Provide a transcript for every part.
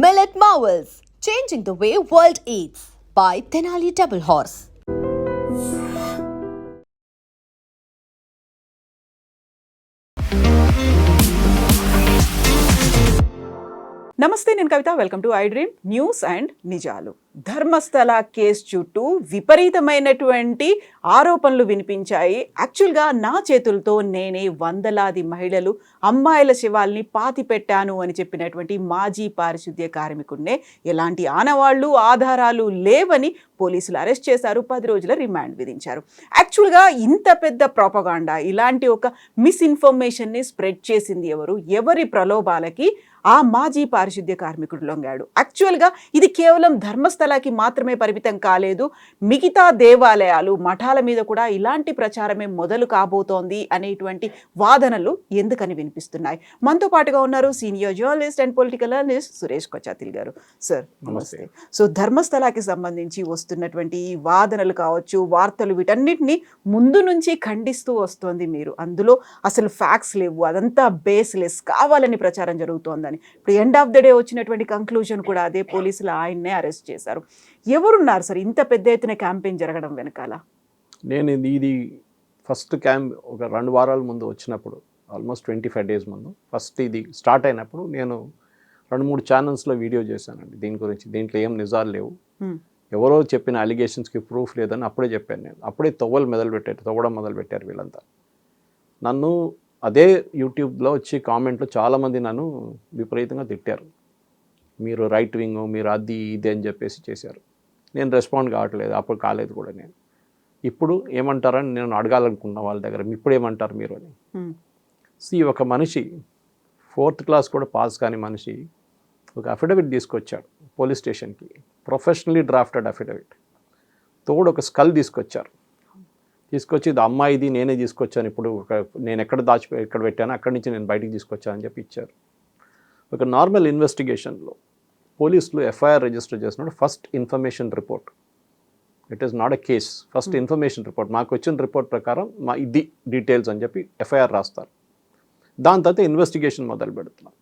Millet Marvels, changing the way world eats by Tenali Double Horse. నమస్తే, నేను కవిత. Welcome to I dream news and నిజాలు. Dharmasthala case చుట్టూ విపరీతమైనటువంటి ఆరోపణలు వినిపించాయి. యాక్చువల్గా నా చేతులతో నేనే వందలాది మహిళలు అమ్మాయిల శవాల్ని పాతి పెట్టాను అని చెప్పినటువంటి మాజీ పారిశుద్ధ్య కార్మికుడినే ఎలాంటి ఆనవాళ్లు ఆధారాలు లేవని పోలీసులు అరెస్ట్ చేశారు. 10 రోజుల రిమాండ్ విధించారు. యాక్చువల్గా ఇంత పెద్ద ప్రోపగాండా, ఇలాంటి ఒక మిస్ఇన్ఫర్మేషన్ని స్ప్రెడ్ చేసింది ఎవరు? ఎవరి ప్రలోభాలకి ఆ మాజీ పారిశుద్ధ్య కార్మికుడు లొంగాడు? యాక్చువల్గా ఇది కేవలం ధర్మస్థలకి మాత్రమే పరిమితం కాలేదు. మిగతా దేవాలయాలు, మఠాల మీద కూడా ఇలాంటి ప్రచారమే మొదలు కాబోతోంది అనేటువంటి వాదనలు ఎందుకని వినిపిస్తున్నాయి? మనతో పాటుగా ఉన్నారు senior journalist and political analyst Suresh Kochattil garu. Sir నమస్తే. సో ధర్మస్థలకి సంబంధించి వస్తున్నటువంటి ఈ వాదనలు కావచ్చు, వార్తలు, వీటన్నిటిని ముందు నుంచి ఖండిస్తూ వస్తోంది మీరు. అందులో అసలు ఫ్యాక్ట్స్ లేవు, అదంతా బేస్లెస్, కావాలని ప్రచారం జరుగుతోందని. ఇప్పుడు ఎండ్ ఆఫ్ ద డే వచ్చినటువంటి కంక్లూజన్ కూడా అదే. పోలీసులు ఆయన్నే అరెస్ట్ చేశారు. ఎవరున్నారు సార్ ఇంత పెద్ద ఎత్తున క్యాంపెయిన్ జరగడం వెనకాల? నేను ఇది ఫస్ట్ ఒక 2 వారాల ముందు వచ్చినప్పుడు, ఆల్మోస్ట్ 25 డేస్ ముందు ఫస్ట్ ఇది స్టార్ట్ అయినప్పుడు నేను 2-3 ఛానల్స్లో వీడియో చేశానండి దీని గురించి. దీంట్లో ఏం నిజాలు లేవు, ఎవరో చెప్పిన అలిగేషన్స్కి ప్రూఫ్ లేదని అప్పుడే చెప్పాను నేను. అప్పుడే తవ్వడం మొదలుపెట్టారు వీళ్ళంతా. నన్ను అదే యూట్యూబ్లో వచ్చి కామెంట్లో చాలామంది నన్ను విపరీతంగా తిట్టారు. మీరు రైట్ వింగ్, మీరు అది ఇది అని చెప్పేసి చేశారు. నేను రెస్పాండ్ కావట్లేదు, అప్పుడు కాలేదు కూడా. నేను ఇప్పుడు ఏమంటారని నేను అడగాలనుకున్నా వాళ్ళ దగ్గర, ఇప్పుడు ఏమంటారు మీరు అని. ఒక మనిషి 4th క్లాస్ కూడా పాస్ కాని మనిషి ఒక అఫిడవిట్ తీసుకొచ్చాడు పోలీస్ స్టేషన్కి, ప్రొఫెషనలీ డ్రాఫ్టెడ్ అఫిడవిట్. తోడు ఒక స్కల్ తీసుకొచ్చి ఇది అమ్మాయిది, నేనే తీసుకొచ్చాను, ఇప్పుడు నేను ఎక్కడ పెట్టానో అక్కడి నుంచి నేను బయటికి తీసుకొచ్చాను అని చెప్పి ఇచ్చారు. ఒక నార్మల్ ఇన్వెస్టిగేషన్లో పోలీసులు ఎఫ్ఐఆర్ రిజిస్టర్ చేసినప్పుడు first information report, it is not a case, first information report, మాకు వచ్చిన రిపోర్ట్ ప్రకారం మా ఇది డీటెయిల్స్ అని చెప్పి ఎఫ్ఐఆర్ రాస్తారు. దాని తర్వాత ఇన్వెస్టిగేషన్ మొదలు పెడుతున్నాం.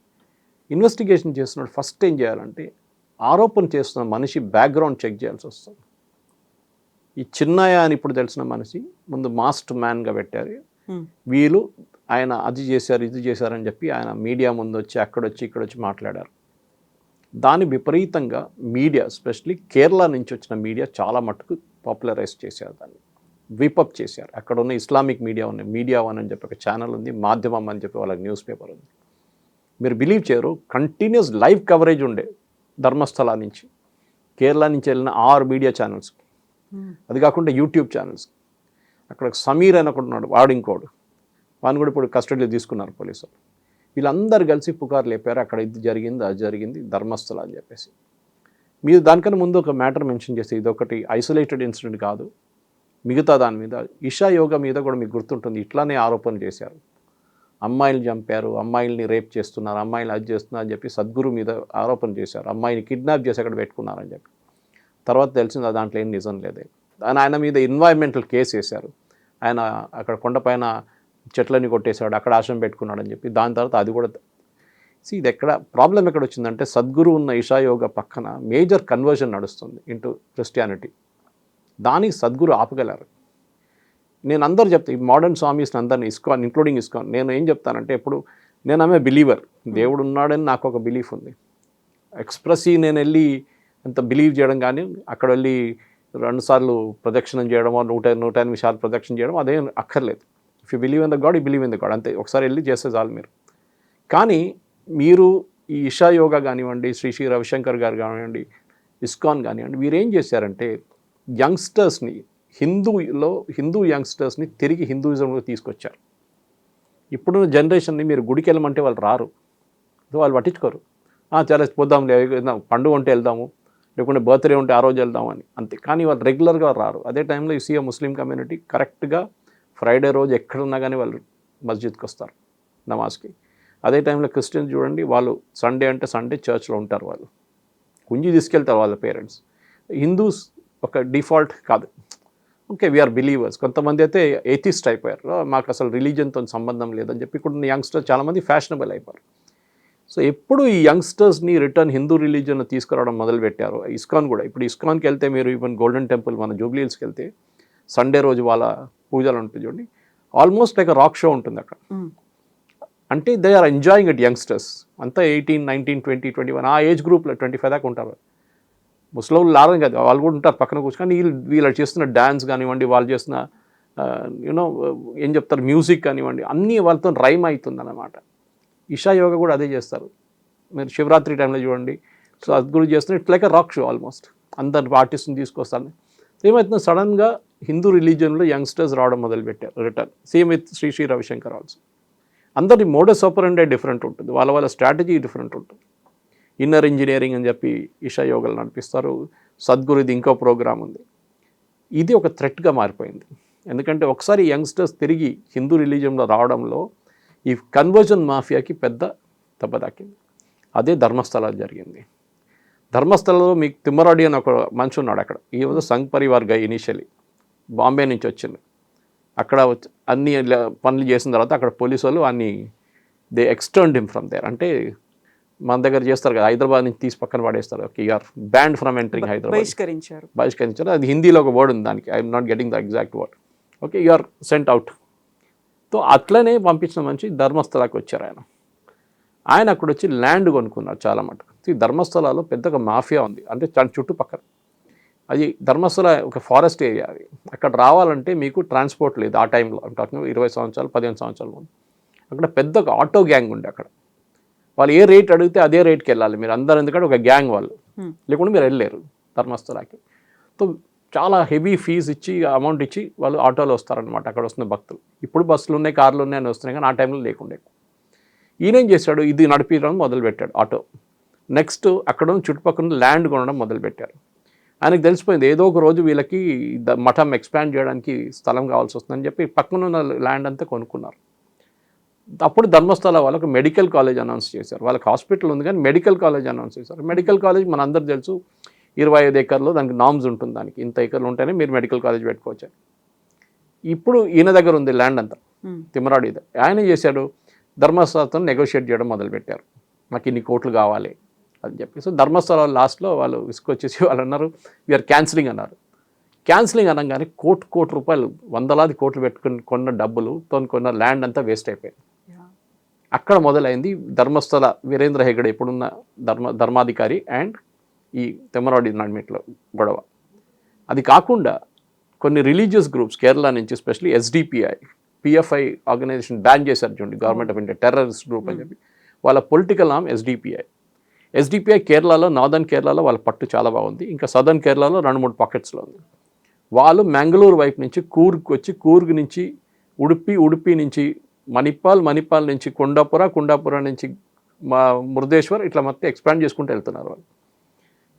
ఇన్వెస్టిగేషన్ చేస్తున్నప్పుడు ఫస్ట్ ఏం చేయాలంటే ఆరోపణ చేస్తున్న మనిషి బ్యాక్గ్రౌండ్ చెక్ చేయాల్సి వస్తుంది. ఈ చిన్నయ్య అని ఇప్పుడు తెలిసిన మనిషి ముందు మాస్టర్ మ్యాన్గా పెట్టారు. వీళ్ళు ఆయన అది చేశారు ఇది చేశారని చెప్పి ఆయన మీడియా ముందు వచ్చి ఇక్కడొచ్చి మాట్లాడారు. దాన్ని విపరీతంగా మీడియా, ఎస్పెషలీ కేరళ నుంచి వచ్చిన మీడియా చాలా మట్టుకు పాపులరైజ్ చేశారు, దాన్ని విపప్ చేశారు. అక్కడ ఉన్న ఇస్లామిక్ మీడియా ఉన్నాయి, మీడియా వన్ అని చెప్పి ఒక ఛానల్ ఉంది, మాధ్యమం అని చెప్పి వాళ్ళకి న్యూస్ పేపర్ ఉంది. మీరు బిలీవ్ చేయరు, కంటిన్యూస్ లైవ్ కవరేజ్ ఉండే ధర్మస్థల నుంచి, కేరళ నుంచి వెళ్ళిన 6 మీడియా ఛానల్స్, అది కాకుండా యూట్యూబ్ ఛానల్స్. అక్కడ సమీర్ అని ఒకటి ఉన్నాడు, వాడు ఇంకోడు, వాడిని కూడా ఇప్పుడు కస్టడీలో తీసుకున్నారు పోలీసులు. వీళ్ళందరూ కలిసి పుకారు లేపారు, అక్కడ ఇది జరిగింది అది జరిగింది ధర్మస్థల అని చెప్పేసి. మీరు దానికన్నా ముందు ఒక మ్యాటర్ మెన్షన్ చేసి, ఇది ఒకటి ఐసోలేటెడ్ ఇన్సిడెంట్ కాదు, మిగతా దాని మీద ఇషా యోగా మీద కూడా మీకు గుర్తుంటుంది, ఇట్లానే ఆరోపణలు చేశారు. అమ్మాయిలు చంపారు, అమ్మాయిల్ని రేప్ చేస్తున్నారు, అమ్మాయిలు అది చేస్తున్నారు అని చెప్పి సద్గురు మీద ఆరోపణ చేశారు. అమ్మాయిని కిడ్నాప్ చేసి అక్కడ పెట్టుకున్నారని చెప్పి. తర్వాత తెలిసింది దాంట్లో ఏం నిజం లేదే. ఆయన మీద ఎన్వైరన్మెంటల్ కేసు వేశారు. ఆయన అక్కడ కొండపైన చెట్లని కొట్టేశాడు, అక్కడ ఆశ్రమం పెట్టుకున్నాడు అని చెప్పి. దాని తర్వాత అది కూడా ఇది ఎక్కడ ప్రాబ్లం ఎక్కడ వచ్చిందంటే, సద్గురు ఉన్న ఇషా యోగా పక్కన మేజర్ కన్వర్షన్ నడుస్తుంది ఇంటూ క్రిస్టియానిటీ. దానికి సద్గురు ఆపగలరు. నేను అందరూ చెప్తాను, ఈ మోడర్న్ స్వామీస్ని అందరినీ, ఇస్కాన్ ఇంక్లూడింగ్ ఇస్కాన్, నేను ఏం చెప్తానంటే, ఎప్పుడు నేను ఆమె బిలీవర్, దేవుడు ఉన్నాడని నాకు ఒక బిలీఫ్ ఉంది. ఎక్స్ప్రెస్సీ నేను వెళ్ళి అంత బిలీవ్ చేయడం కానీ, అక్కడ వెళ్ళి 2 సార్లు ప్రదక్షిణం చేయడమో 108 సార్లు ప్రదక్షిణ చేయడం అదేం అక్కర్లేదు. If you believe in the God, you believe in the God, అంతే. ఒకసారి వెళ్ళి చేస్తే చాలు మీరు. కానీ మీరు ఈ ఇషా యోగా కానివ్వండి, శ్రీ రవిశంకర్ గారు కానివ్వండి, ఇస్కాన్ కానివ్వండి, వీరేం చేశారంటే యంగ్స్టర్స్ని, హిందూ యంగ్స్టర్స్ని తిరిగి హిందూయిజంలో తీసుకొచ్చారు. ఇప్పుడున్న జనరేషన్ని మీరు గుడికి వెళ్ళమంటే వాళ్ళు రారు, వాళ్ళు పట్టించుకోరు. చాలా పోదాం, పండుగ ఉంటే వెళ్దాము, లేకుంటే బర్త్డే ఉంటే ఆ రోజు వెళ్దాము అని, అంతే. కానీ వాళ్ళు రెగ్యులర్గా రారు. అదే టైంలో యూసీ ముస్లిం కమ్యూనిటీ కరెక్ట్గా ఫ్రైడే రోజు ఎక్కడున్నా కానీ వాళ్ళు మస్జిద్కి వస్తారు నమాజ్కి. అదే టైంలో క్రిస్టియన్స్ చూడండి, వాళ్ళు సండే అంటే సండే చర్చ్లో ఉంటారు, వాళ్ళు కుంజి తీసుకెళ్తారు వాళ్ళ పేరెంట్స్. హిందూస్ ఒక డిఫాల్ట్ కాదు, ఓకే వీఆర్ బిలీవర్స్. కొంతమంది అయితే ఏథిస్ట్ అయిపోయారు, మాకు అసలు రిలీజియన్తో సంబంధం లేదని చెప్పి. ఇక్కడ యంగ్స్టర్స్ చాలామంది ఫ్యాషనబుల్ అయిపోయారు. సో ఎప్పుడు ఈ యంగ్స్టర్స్ని రిటర్న్ హిందూ రిలీజియన్ తీసుకురావడం మొదలుపెట్టారు. ఇస్కాన్ కూడా, ఇప్పుడు ఇస్కాన్కి వెళ్తే మీరు ఈవెన్ గోల్డెన్ టెంపుల్ మన జూబ్లీ హిల్స్కి వెళ్తే సండే రోజు వాళ్ళ పూజలు ఉంటుంది చూడండి, ఆల్మోస్ట్ లైక్ రాక్ షో ఉంటుంది అక్కడ. అంటే they are enjoying it youngsters అంతా 18, 19, 20, 21 ఆ ఏజ్ గ్రూప్లో 25 దాకా ఉంటారు. ముసలోళ్ళు లారని కాదు, వాళ్ళు కూడా ఉంటారు పక్కన కూర్చొని. వీళ్ళు చేస్తున్న డ్యాన్స్ కానివ్వండి, వాళ్ళు చేస్తున్న యూనో ఏం చెప్తారు మ్యూజిక్ కానివ్వండి, అన్నీ వాళ్ళతో రైమ్ అవుతుంది అన్నమాట. ఇషా యోగా కూడా అదే చేస్తారు. మీరు శివరాత్రి టైంలో చూడండి, సో సద్గురు చేస్తున్న it's like rock show almost. అందరు ఆర్టిస్ట్ని తీసుకొస్తాను. ఏమవుతుందో సడన్గా హిందూ రిలీజియన్లో యంగ్స్టర్స్ రావడం మొదలుపెట్టారు return. Same with Shri Ravishankar also. అందరి మోడస్ ఆపరెండి డిఫరెంట్ ఉంటుంది, వాళ్ళ స్ట్రాటజీ డిఫరెంట్ ఉంటుంది. ఇన్నర్ ఇంజనీరింగ్ అని చెప్పి ఇషా యోగాలు నడిపిస్తారు. సద్గురుది ఇంకో ప్రోగ్రామ్ ఉంది. ఇది ఒక థ్రెట్గా మారిపోయింది. ఎందుకంటే ఒకసారి యంగ్స్టర్స్ తిరిగి హిందూ రిలీజియన్లో రావడంలో ఈ కన్వర్జన్ మాఫియాకి పెద్ద దెబ్బ తాకింది. అదే ధర్మస్థలాలు జరిగింది. ధర్మస్థలంలో మీకు తిమ్మరాడి అని ఒక మనిషి ఉన్నాడు అక్కడ. ఈ రోజు సంఘ్ పరివార్ గై ఇనిషియలీ బాంబే నుంచి వచ్చింది. అక్కడ అన్ని పనులు చేసిన తర్వాత అక్కడ పోలీసు వాళ్ళు అన్ని దే ఎక్స్టర్న్డ్ హిమ్ ఫ్రమ్ దేర్. అంటే మన దగ్గర చేస్తారు కదా, హైదరాబాద్ నుంచి తీసి పక్కన పడేస్తారు. Okay, you're banned from entering Hyderabad. బహిష్కరించారు. అది హిందీలో ఒక వర్డ్ ఉంది దానికి, I'm not getting the exact word. Okay, you're sent out. So అట్లనే పంపించిన మనిషి ధర్మస్థలాకి వచ్చారు. ఆయన అక్కడ వచ్చి ల్యాండ్ కొనుక్కున్నారు చాలా మటుకు. ఈ ధర్మస్థలాలో పెద్దగా మాఫియా ఉంది, అంటే చుట్టుపక్కల. అది ధర్మస్థల ఒక ఫారెస్ట్ ఏరియా. అది అక్కడ రావాలంటే మీకు ట్రాన్స్పోర్ట్ లేదు ఆ టైంలో. అంటే 20 సంవత్సరాలు 15 సంవత్సరాల ముందు అక్కడ పెద్ద ఒక ఆటో గ్యాంగ్ ఉండే. అక్కడ వాళ్ళు ఏ రేట్ అడిగితే అదే రేట్కి వెళ్ళాలి మీరు అందరూ, ఎందుకంటే ఒక గ్యాంగ్ వాళ్ళు, లేకుండా మీరు వెళ్ళలేరు ధర్మస్థలాకి. సో చాలా హెవీ ఫీజు ఇచ్చి అమౌంట్ ఇచ్చి వాళ్ళు ఆటోలో వస్తారనమాట. అక్కడ వస్తున్న భక్తులు. ఇప్పుడు బస్సులు ఉన్నాయి, కార్లు ఉన్నాయి అని వస్తున్నాయి, కానీ ఆ టైంలో లేకుండే. ఈయనేం చేశాడు, ఇది నడిపించడం మొదలుపెట్టాడు ఆటో. నెక్స్ట్ అక్కడ చుట్టుపక్కల ల్యాండ్ కొనడం మొదలుపెట్టారు. ఆయనకు తెలిసిపోయింది ఏదో ఒక రోజు వీళ్ళకి మఠం ఎక్స్పాండ్ చేయడానికి స్థలం కావాల్సి వస్తుందని చెప్పి పక్కన ఉన్న ల్యాండ్ అంతా కొనుక్కున్నారు. అప్పుడు ధర్మస్థల వాళ్ళకు మెడికల్ కాలేజ్ అనౌన్స్ చేశారు. వాళ్ళకి హాస్పిటల్ ఉంది కానీ మెడికల్ కాలేజ్ అనౌన్స్ చేశారు. మెడికల్ కాలేజ్ మన అందరు తెలుసు 25 ఎకర్లో దానికి నామ్స్ ఉంటుంది. దానికి ఇంత ఎకర్లు ఉంటేనే మీరు మెడికల్ కాలేజ్ పెట్టుకోవచ్చు. ఇప్పుడు ఈయన దగ్గర ఉంది ల్యాండ్ అంతా, తిమ్మరాడి. ఆయన చేశాడు, ధర్మస్థలతో నెగోషియేట్ చేయడం మొదలుపెట్టారు. నాకు ఇన్ని కోట్లు కావాలి అని చెప్పి. సో ధర్మస్థల లాస్ట్లో వాళ్ళు విసుకొచ్చేసి వాళ్ళు అన్నారు వీఆర్ క్యాన్సిలింగ్ అన్నారు. క్యాన్సిలింగ్ అనగానే కోటి రూపాయలు, వందలాది కోట్లు పెట్టుకుని కొన్న డబ్బులుతో కొన్న ల్యాండ్ అంతా వేస్ట్ అయిపోయింది. అక్కడ మొదలైంది ధర్మస్థల వీరేంద్ర హెగడే ఇప్పుడున్న ధర్మాధికారి అండ్ ఈ తిమ్మరాడి నడిమిట్లో గొడవ. అది కాకుండా కొన్ని రిలీజియస్ గ్రూప్స్ కేరళ నుంచి, especially SDPI, PFI organisation ban చేశారు చూడండి, government of India terrorist group అని చెప్పి. వాళ్ళ పొలిటికల్ నామ్ ఎస్డిపిఐ కేరళలో, నార్దర్న్ కేరళలో వాళ్ళ పట్టు చాలా బాగుంది. ఇంకా సదర్న్ కేరళలో 2-3 పాకెట్స్లో ఉంది. వాళ్ళు మ్యాంగ్లూరు వైపు నుంచి కూర్గ్కి వచ్చి, కూర్గ్ నుంచి ఉడుపి నుంచి మణిపాల్ నుంచి కొండాపుర నుంచి మురుదేశ్వర్, ఇట్లా మొత్తం ఎక్స్పాండ్ చేసుకుంటూ వెళ్తున్నారు వాళ్ళు.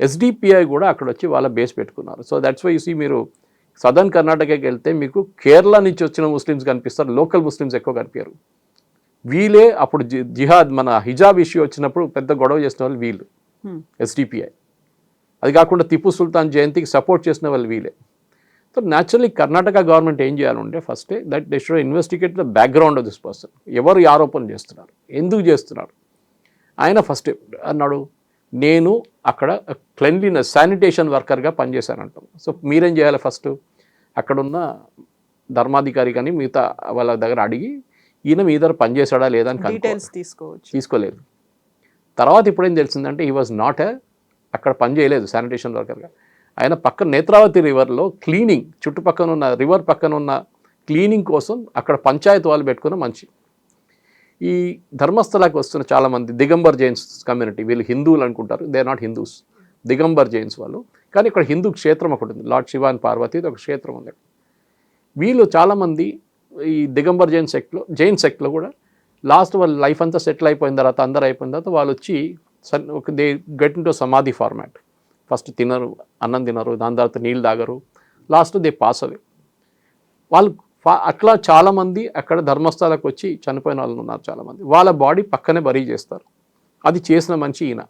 ఎస్డిపిఐ కూడా అక్కడ వచ్చి వాళ్ళ బేస్ పెట్టుకున్నారు. So that's why you see మీరు సదర్న్ కర్ణాటకకి వెళ్తే మీకు కేరళ నుంచి వచ్చిన ముస్లిమ్స్ కనిపిస్తారు, లోకల్ ముస్లిమ్స్ ఎక్కువ కనిపించారు. వీళ్ళే అప్పుడు జిహాద్, మన హిజాబ్ ఇష్యూ వచ్చినప్పుడు పెద్ద గొడవ చేసిన వాళ్ళు వీళ్ళు, ఎస్డిపిఐ. అది కాకుండా టిప్పు సుల్తాన్ జయంతికి సపోర్ట్ చేసిన వాళ్ళు వీళ్ళే. సో న్యాచురలీ కర్ణాటక గవర్నమెంట్ ఏం చేయాలంటే ఫస్టే that they should investigate the background of this person. ఎవరు ఈ ఆరోపణ చేస్తున్నారు, ఎందుకు చేస్తున్నారు. ఆయన ఫస్ట్ అన్నాడు, నేను అక్కడ క్లెన్లీనెస్ శానిటేషన్ వర్కర్గా పనిచేశానంటాం. సో మీరేం చేయాలి, ఫస్ట్ అక్కడున్న ధర్మాధికారి కానీ మిగతా వాళ్ళ దగ్గర అడిగి ఈయన మీ దగ్గర పనిచేశాడా లేదా అని తీసుకోలేదు. తర్వాత ఇప్పుడేం తెలిసిందంటే హీ వాజ్ నాట్ అక్కడ పని చేయలేదు శానిటేషన్ వర్కర్గా. ఆయన పక్కన నేత్రావతి రివర్లో క్లీనింగ్, చుట్టుపక్కన ఉన్న రివర్ పక్కన ఉన్న క్లీనింగ్ కోసం అక్కడ పంచాయతీ వాళ్ళు పెట్టుకున్న మనిషి. ఈ ధర్మస్థలాకి వస్తున్న చాలామంది దిగంబర్ జైన్స్ కమ్యూనిటీ, వీళ్ళు హిందువులు అనుకుంటారు, they are not Hindus, Digambar Jains వాళ్ళు. కానీ ఇక్కడ హిందూ క్షేత్రం ఒకటి ఉంది, లార్డ్ శివ అండ్ పార్వతి ఒక క్షేత్రం ఉంది. వీళ్ళు చాలామంది ఈ దిగంబర్ జైన్ సెక్ట్లో కూడా లాస్ట్ వాళ్ళ లైఫ్ అంతా సెటిల్ అయిపోయిన తర్వాత, అందరూ అయిపోయిన తర్వాత వాళ్ళు వచ్చి దే గెట్ ఇన్ టు సమాధి ఫార్మాట్. ఫస్ట్ తినరు, అన్నం తినరు, దాని తర్వాత నీళ్ళు తాగరు, లాస్ట్ దే పాస్ అవే. వాళ్ళు అట్లా చాలామంది అక్కడ ధర్మస్థలకు వచ్చి చనిపోయిన వాళ్ళు ఉన్నారు చాలామంది. వాళ్ళ బాడీ పక్కనే బరీ చేస్తారు. అది చేసిన మనిషి ఈయన.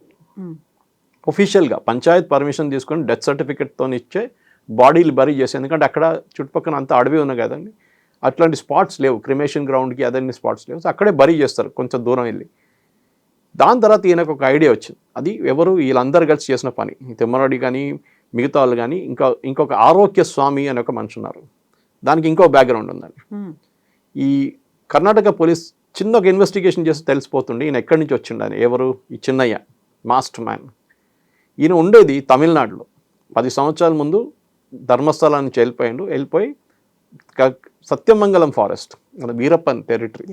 ఒఫీషియల్గా పంచాయత్ పర్మిషన్ తీసుకొని డెత్ సర్టిఫికేట్తో ఇచ్చే బాడీలు బరీ చేసి, ఎందుకంటే అక్కడ చుట్టుపక్కల అంతా అడవి ఉన్నాయి కదండి, అట్లాంటి స్పాట్స్ లేవు, క్రిమేషన్ గ్రౌండ్కి అదన్నీ స్పాట్స్ లేవు. సో అక్కడే బరీ చేస్తారు కొంచెం దూరం వెళ్ళి. దాని తర్వాత ఈయనకు ఒక ఐడియా వచ్చింది. అది ఎవరు వీళ్ళందరూ కలిసి చేసిన పని. తిమ్మరాడి కానీ మిగతా వాళ్ళు కానీ ఇంకొక ఆరోగ్య స్వామి అని ఒక మనిషి ఉన్నారు. దానికి ఇంకో బ్యాక్గ్రౌండ్ ఉందండి. ఈ కర్ణాటక పోలీస్ చిన్న ఒక ఇన్వెస్టిగేషన్ చేసి తెలిసిపోతుండే ఈయన ఎక్కడి నుంచి వచ్చిండని. ఎవరు? ఈ చిన్నయ్య, మాస్టర్ మ్యాన్. ఈయన ఉండేది తమిళనాడులో. 10 సంవత్సరాల ముందు ధర్మస్థలా నుంచి వెళ్ళిపోయి సత్యమంగళం ఫారెస్ట్, మన వీరప్పన్ టెరిటరీ,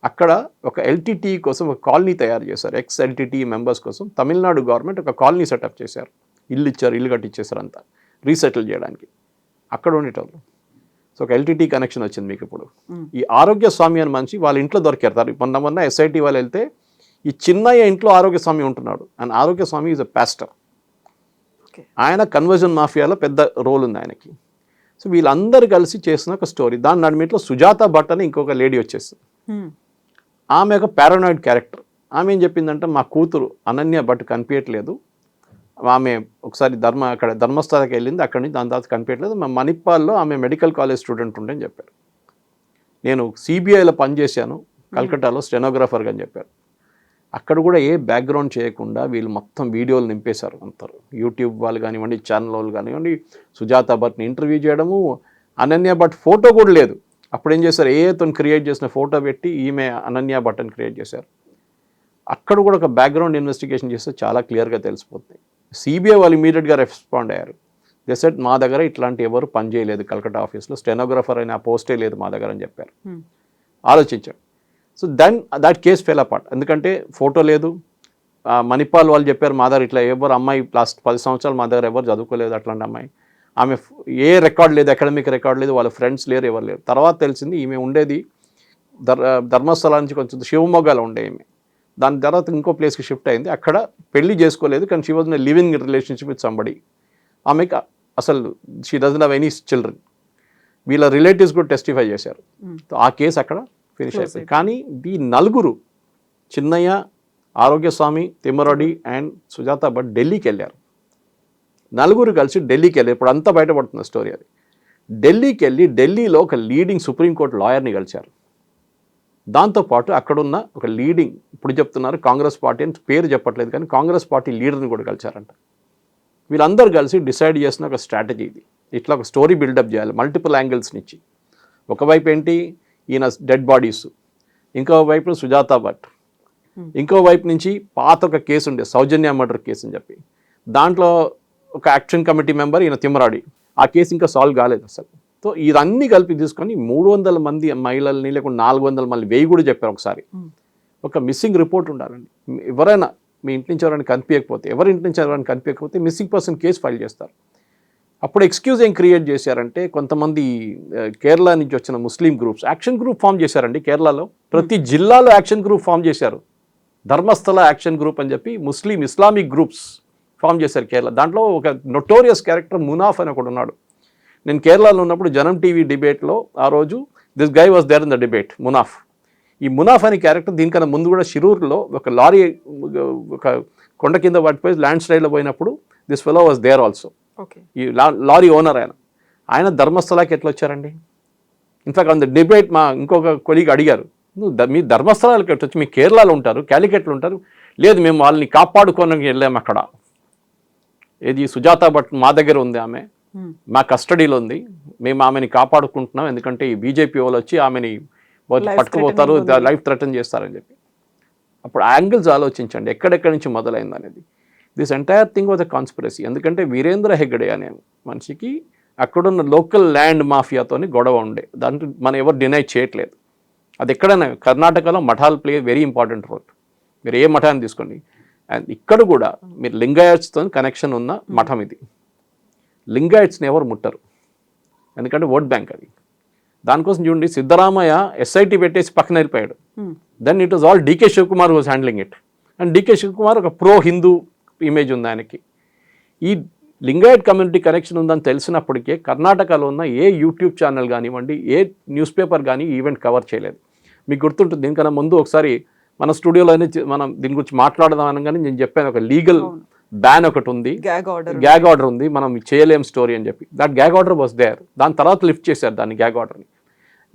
అక్కడ ఒక ఎల్టీటీ కోసం ఒక కాలనీ తయారు చేశారు. ఎక్స్ ఎల్టీటీ మెంబర్స్ కోసం తమిళనాడు గవర్నమెంట్ ఒక కాలనీ సెటప్ చేశారు. ఇల్లు ఇచ్చారు, ఇల్లు కట్టించేశారు అంతా రీసెటిల్ చేయడానికి. అక్కడ ఉండేటోళ్ళు. సో ఒక ఎల్టీటీ కనెక్షన్ వచ్చింది మీకు ఇప్పుడు. ఈ ఆరోగ్య స్వామి అని మనిషి వాళ్ళ ఇంట్లో దొరికారు. మొన్న ఎస్ఐటీ వాళ్ళు వెళ్తే ఈ చిన్నయ్య ఇంట్లో ఆరోగ్య స్వామి ఉంటున్నాడు. అండ్ ఆరోగ్య స్వామి ఈజ్ అ పాస్టర్. ఆయన కన్వర్జన్ మాఫియాలో పెద్ద రోల్ ఉంది ఆయనకి. సో వీళ్ళందరూ కలిసి చేసిన ఒక స్టోరీ. దాని నడిమిట్లో సుజాత భట్ అని ఇంకొక లేడీ వచ్చేసింది. ఆమె ఒక పారానాయిడ్ క్యారెక్టర్. ఆమె ఏం చెప్పిందంటే మా కూతురు అనన్య భట్ కనిపించట్లేదు, ఆమె ఒకసారి అక్కడ ధర్మస్థలకి వెళ్ళింది, అక్కడి నుంచి దాని తర్వాత కనిపించట్లేదు, మా మణిపాల్లో ఆమె మెడికల్ కాలేజ్ స్టూడెంట్ ఉండే అని చెప్పారు. నేను సిబిఐలో పనిచేశాను కల్కట్టాలో స్టెనోగ్రాఫర్గా అని చెప్పారు. అక్కడ కూడా ఏ బ్యాక్గ్రౌండ్ చేయకుండా వీళ్ళు మొత్తం వీడియోలు నింపేశారు అంటారు. యూట్యూబ్ వాళ్ళు కానివ్వండి, ఛానల్ వాళ్ళు కానివ్వండి, సుజాత భట్ని ఇంటర్వ్యూ చేయడము, అనన్య భట్ ఫోటో కూడా లేదు. అప్పుడు ఏం చేశారు, ఏతో క్రియేట్ చేసిన ఫోటో పెట్టి ఈమె అనన్య భట్ అని క్రియేట్ చేశారు. అక్కడ కూడా ఒక బ్యాక్గ్రౌండ్ ఇన్వెస్టిగేషన్ చేస్తే చాలా క్లియర్గా తెలిసిపోతుంది. సిబిఐ వాళ్ళు ఇమీడియట్గా రెస్పాండ్ అయ్యారు. దే సెడ్ మా దగ్గర ఇట్లాంటి ఎవరు పని చేయలేదు కల్కట్టా ఆఫీస్లో, స్టెనోగ్రాఫర్ అయిన ఆ పోస్టే లేదు మా దగ్గర అని చెప్పారు. ఆలోచించాడు. So then that case fail apart. ఎందుకంటే ఫోటో లేదు. మణిపాల్ వాళ్ళు చెప్పారు మా దగ్గర ఇట్లా ఎవరు అమ్మాయి లాస్ట్ 10 సంవత్సరాలు మా దగ్గర ఎవరు చదువుకోలేదు అట్లాంటి అమ్మాయి, ఆమె ఏ రికార్డ్ లేదు, అకాడమిక్ రికార్డ్ లేదు, వాళ్ళ ఫ్రెండ్స్ లేరు, ఎవరు లేరు. తర్వాత తెలిసింది ఈమె ఉండేది ధర్మస్థలా నుంచి కొంచెం షివమొగ్గలో ఉండే ఈమె. దాని తర్వాత ఇంకో ప్లేస్కి షిఫ్ట్ అయింది. అక్కడ పెళ్లి చేసుకోలేదు, కానీ she was in living relationship with somebody. ఆమెకి అసలు she doesn't have any children. వీళ్ళ రిలేటివ్స్ కూడా టెస్టిఫై చేశారు. ఆ కేసు అక్కడ ఫినిష్ అయిపోయింది. కానీ ఈ నలుగురు, చిన్నయ్య, ఆరోగ్యస్వామి, తిమ్మరెడ్డి అండ్ సుజాత భట్ ఢిల్లీకి వెళ్ళారు. నలుగురు కలిసి ఢిల్లీకి వెళ్ళారు. ఇప్పుడు అంతా బయటపడుతున్న స్టోరీ అది. ఢిల్లీకి వెళ్ళి ఢిల్లీలో ఒక లీడింగ్ సుప్రీంకోర్టు లాయర్ని కలిశారు. దాంతోపాటు అక్కడున్న ఒక లీడింగ్, ఇప్పుడు చెప్తున్నారు కాంగ్రెస్ పార్టీ అని పేరు చెప్పట్లేదు, కానీ కాంగ్రెస్ పార్టీ లీడర్ని కూడా కలిశారంట. వీళ్ళందరూ కలిసి డిసైడ్ చేసిన ఒక స్ట్రాటజీ ఇది. ఇట్లా ఒక స్టోరీ బిల్డప్ చేయాలి మల్టిపుల్ యాంగిల్స్ నుంచి. ఒకవైపు ఏంటి ఈయన డెడ్ బాడీస్, ఇంకో వైపు సుజాత భట్, ఇంకో వైపు నుంచి పాత ఒక కేసు ఉండే సౌజన్య మర్డర్ కేసు అని చెప్పి, దాంట్లో ఒక యాక్షన్ కమిటీ మెంబర్ ఈయన తిమ్మరాడి. ఆ కేసు ఇంకా సాల్వ్ కాలేదు అసలు. సో ఇదన్నీ కలిపి తీసుకొని 300 మంది మహిళల్ని, లేకుంటే 400 మళ్ళీ 1000 కూడా చెప్పారు ఒకసారి. ఒక మిస్సింగ్ రిపోర్ట్ ఉండాలండి. ఎవరైనా మీ ఇంటి నుంచి ఎవరైనా కనిపించకపోతే, ఎవరి ఇంటి నుంచి ఎవరైనా కనిపించకపోతే మిస్సింగ్ పర్సన్ కేసు ఫైల్ చేస్తారు. అప్పుడు ఎక్స్క్యూజ్ ఏం క్రియేట్ చేశారంటే, కొంతమంది కేరళ నుంచి వచ్చిన ముస్లిం గ్రూప్స్ యాక్షన్ గ్రూప్ ఫామ్ చేశారండి. కేరళలో ప్రతి జిల్లాలో యాక్షన్ గ్రూప్ ఫామ్ చేశారు. ధర్మస్థల యాక్షన్ గ్రూప్ అని చెప్పి ఇస్లామిక్ గ్రూప్స్ ఫామ్ చేశారు కేరళ. దాంట్లో ఒక నొటోరియస్ క్యారెక్టర్ మునాఫ్ అని ఒకడు ఉన్నాడు. నేను కేరళలో ఉన్నప్పుడు జనం టీవీ డిబేట్లో ఆ రోజు this guy was there in the debate, Munaf. ఈ మునాఫ్ అనే క్యారెక్టర్ దీనికన్నా ముందు కూడా షిరూర్లో ఒక లారీ ఒక కొండ కింద పడిపోయి ల్యాండ్ స్లైడ్లో పోయినప్పుడు this fellow was there also. ఈ లారీ ఓనర్ ఆయన ధర్మస్థలాకి ఎట్లా వచ్చారండి? ఇన్ఫాక్ట్ ఆన్ ద డిబేట్ మా ఇంకొక కొలీగ్ అడిగారు, మీ ధర్మస్థలాలకి ఎట్లా వచ్చి, మీ కేరళలో ఉంటారు, క్యాలికట్లో ఉంటారు. లేదు, మేము వాళ్ళని కాపాడుకోవడానికి వెళ్ళాము అక్కడ. ఏది సుజాత భట్ మా దగ్గర ఉంది, ఆమె మా కస్టడీలో ఉంది, మేము ఆమెని కాపాడుకుంటున్నాం, ఎందుకంటే ఈ బీజేపీ వాళ్ళు వచ్చి ఆమెని పట్టుకుపోతారు, లైఫ్ థ్రెటన్ చేస్తారని చెప్పి. అప్పుడు యాంగిల్స్ ఆలోచించండి ఎక్కడెక్కడి నుంచి మొదలైంది అనేది. This entire thing was a conspiracy. ఎందుకంటే వీరేంద్ర హెగ్డే అనే మనిషికి అక్కడున్న లోకల్ ల్యాండ్ మాఫియాతోని గొడవ ఉండే, దాంట్లో మనం ఎవరు డినై చేయట్లేదు. అది ఎక్కడైనా కర్ణాటకలో మఠాలు ప్లే వెరీ ఇంపార్టెంట్ రోల్. మీరు ఏ మఠాన్ని తీసుకోండి, అండ్ ఇక్కడ కూడా మీరు లింగాయట్స్తో కనెక్షన్ ఉన్న మఠం ఇది. లింగాయట్స్ని ఎవరు ముట్టరు, ఎందుకంటే ఓట్ బ్యాంక్ అది. దానికోసం చూడండి, సిద్ధరామయ్య ఎస్ఐటి పెట్టేసి పక్కన వెళ్ళిపోయాడు. Then it was all DK Shivakumar was handling it. And DK Shivakumar ఒక ప్రో హిందూ ఇమేజ్ ఉంది ఆయనకి. ఈ లింగాయట్ కమ్యూనిటీ కనెక్షన్ ఉందని తెలిసినప్పటికే కర్ణాటకలో ఉన్న ఏ యూట్యూబ్ ఛానల్ కానివ్వండి, ఏ న్యూస్ పేపర్ కానీ ఈవెంట్ కవర్ చేయలేదు. మీకు గుర్తుంటుంది, దీనికన్నా ముందు ఒకసారి మన స్టూడియోలోనే మనం దీని గురించి మాట్లాడదాం అనగానే నేను చెప్పాను, ఒక లీగల్ బ్యాన్ ఒకటి ఉంది, గ్యాగ్ ఆర్డర్ ఉంది, మనం చేయలేం స్టోరీ అని చెప్పి. That gag order was there. దాని తర్వాత లిఫ్ట్ చేశారు దాన్ని, గ్యాగ్ ఆర్డర్ని.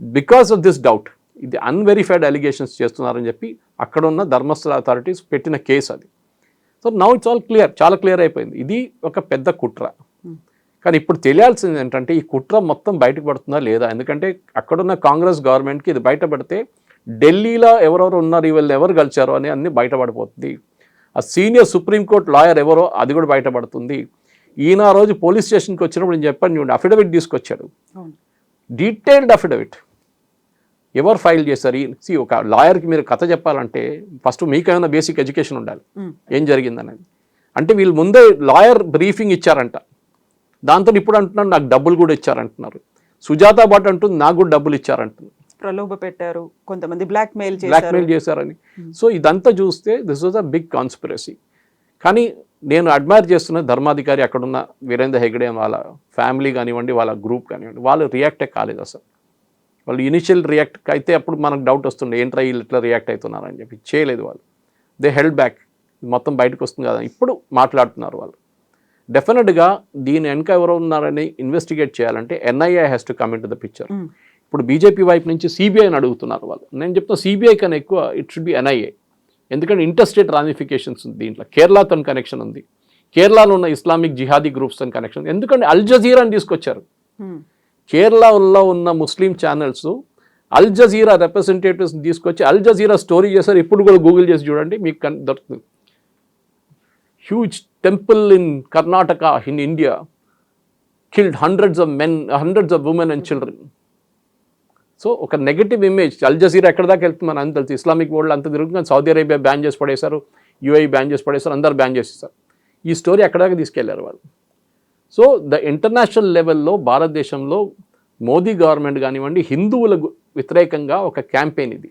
బికాస్ ఆఫ్ దిస్ డౌట్ ఇది అన్వెరిఫైడ్ అలిగేషన్స్ చేస్తున్నారని చెప్పి అక్కడ ఉన్న ధర్మస్థల అథారిటీస్ పెట్టిన కేసు అది. So now it's all clear, చాలా క్లియర్ అయిపోయింది. ఇది ఒక పెద్ద కుట్ర. కానీ ఇప్పుడు తెలియాల్సింది ఏంటంటే ఈ కుట్ర మొత్తం బయటకు పడుతుందా లేదా, ఎందుకంటే అక్కడున్న కాంగ్రెస్ గవర్నమెంట్కి ఇది బయటపడితే ఢిల్లీలో ఎవరెవరు ఉన్నారు, వీళ్ళు ఎవరు కలిచారో అని అన్ని బయటపడిపోతుంది. ఆ సీనియర్ సుప్రీంకోర్టు లాయర్ ఎవరో అది కూడా బయటపడుతుంది. ఈయన ఆ రోజు పోలీస్ స్టేషన్కి వచ్చినప్పుడు నేను చెప్పాను చూడండి, అఫిడవిట్ తీసుకొచ్చాడు, డీటెయిల్డ్ అఫిడవిట్. ఎవరు ఫైల్ చేస్తారు? ఒక లాయర్కి మీరు కథ చెప్పాలంటే ఫస్ట్ మీకేమైనా బేసిక్ ఎడ్యుకేషన్ ఉండాలి, ఏం జరిగిందనేది. అంటే వీళ్ళు ముందే లాయర్ బ్రీఫింగ్ ఇచ్చారంట. దాంతో ఇప్పుడు అంటున్నారు నాకు డబ్బులు కూడా ఇచ్చారంటున్నారు. సుజాత భట్ అంటుంది నాకు కూడా డబ్బులు ఇచ్చారంటున్నారు, ప్రలోభ పెట్టారు, కొంతమంది బ్లాక్మెయిల్ చేశారని. సో ఇదంతా చూస్తే this was a big conspiracy. కానీ నేను అడ్మైర్ చేస్తున్న ధర్మాధికారి, అక్కడున్న వీరేంద్ర హెగ్డే వాళ్ళ ఫ్యామిలీ కానివ్వండి, వాళ్ళ గ్రూప్ కానివ్వండి, వాళ్ళు రియాక్టే కాలేదు అసలు. వాళ్ళు ఇనిషియల్ రియాక్ట్ అయితే అప్పుడు మనకు డౌట్ వస్తుండే ఏంట్రా వీళ్ళు ఇట్లా రియాక్ట్ అవుతున్నారని చెప్పి. చేయలేదు వాళ్ళు, దే హెల్డ్ బ్యాక్. మొత్తం బయటకు వస్తుంది కదా ఇప్పుడు మాట్లాడుతున్నారు వాళ్ళు. డెఫినెట్గా దీని వెనక ఎవరు ఉన్నారని ఇన్వెస్టిగేట్ చేయాలంటే NIA has to come in to the picture. ఇప్పుడు బీజేపీ వైపు నుంచి సిబిఐని అడుగుతున్నారు వాళ్ళు. నేను చెప్తున్నా సిబిఐ కన్నా ఎక్కువ ఇట్ షుడ్ బి ఎన్ఐఏ. ఎందుకంటే ఇంటర్స్టేట్ రామిఫికేషన్స్ ఉంది దీంట్లో. కేరళతో కనెక్షన్ ఉంది, కేరళలో ఉన్న ఇస్లామిక్ జిహాదీ గ్రూప్స్తో కనెక్షన్ ఉంది. ఎందుకంటే అల్ జజీరాని తీసుకొచ్చారు. కేరళలో ఉన్న ముస్లిం ఛానల్స్ అల్ జజీరా రిప్రజెంటేటివ్స్ తీసుకొచ్చి అల్ జజీరా స్టోరీ చేశారు. ఇప్పుడు కూడా గూగుల్ చేసి చూడండి మీకు దొరుకుతుంది. Huge temple in Karnataka in India killed hundreds of men, hundreds of women and children. So ఒక నెగటివ్ ఇమేజ్ అల్ జజీరా ఎక్కడ దాకా వెళ్తుంది మన అంత తెలుసు. ఇస్లామిక్ వరల్డ్ అంతా తిరుగుతుంది. సౌదీ అరేబియా బ్యాన్ చేసి పడేశారు, యూఏఈ బ్యాన్ చేసి పడేశారు, అందరు బ్యాన్ చేసేస్తారు. ఈ స్టోరీ ఎక్కడ దాకా తీసుకెళ్లారు వాళ్ళు. సో ద ఇంటర్నేషనల్ లెవెల్లో భారతదేశంలో మోదీ గవర్నమెంట్ కానివ్వండి హిందువుల వ్యతిరేకంగా ఒక క్యాంపెయిన్ ఇది.